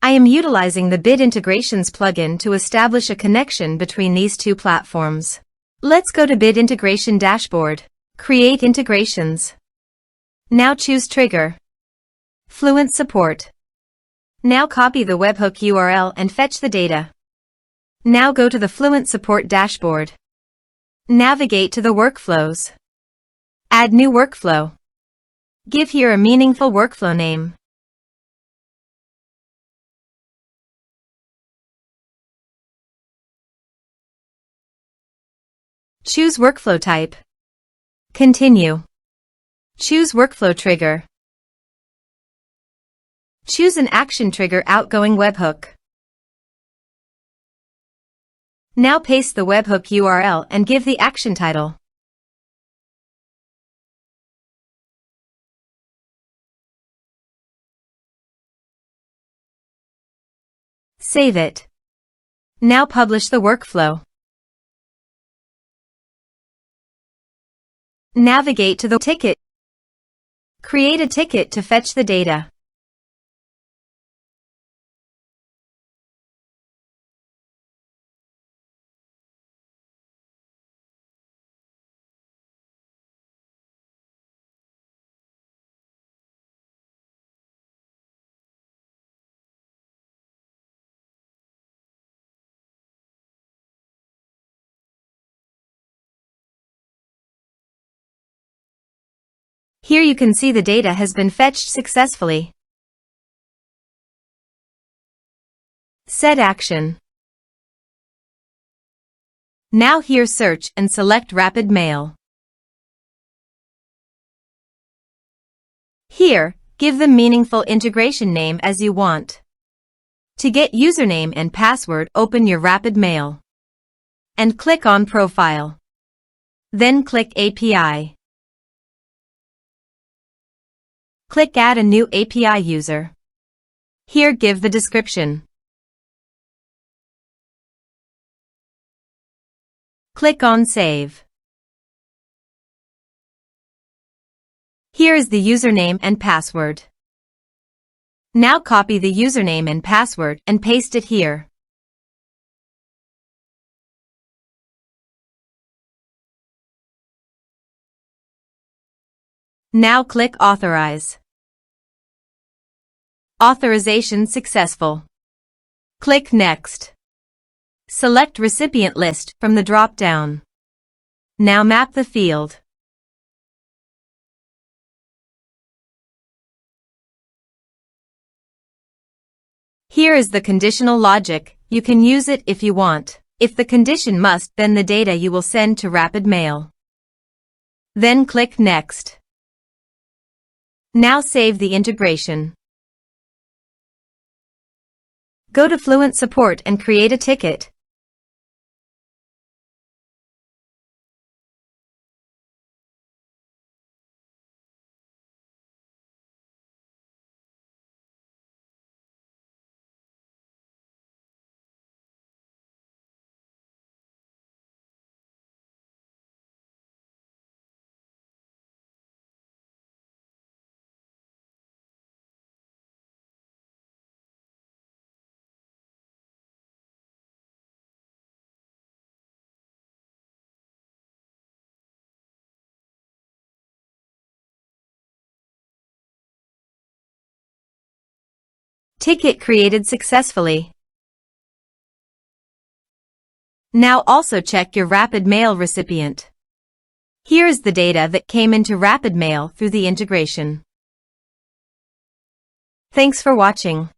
I am utilizing the Bit Integrations plugin to establish a connection between these two platforms. Let's go to Bit Integration Dashboard. Create integrations. Now choose Trigger. Fluent Support. Now copy the webhook URL and fetch the data. Now go to the Fluent Support dashboard. Navigate to the workflows. Add new workflow. Give here a meaningful workflow name. Choose workflow type. Continue. Choose workflow trigger. Choose an action trigger outgoing webhook. Now paste the webhook URL and give the action title. Save it. Now publish the workflow. Navigate to the ticket. Create a ticket to fetch the data. Here you can see the data has been fetched successfully. Set action. Now here search and select Rapid Mail. Here, give the meaningful integration name as you want. To get username and password, open your Rapid Mail and click on Profile. Then click API. Click Add a new API user. Here give the description. Click on Save. Here is the username and password. Now copy the username and password and paste it here. Now click Authorize. Authorization successful. Click Next. Select Recipient List from the drop-down. Now map the field. Here is the conditional logic. You can use it if you want. If the condition must, then the data you will send to Rapid Mail. Then click Next. Now save the integration. Go to Fluent Support and create a ticket. Ticket created successfully. Now also check your Rapid Mail recipient. Here is the data that came into Rapid Mail through the integration. Thanks for watching.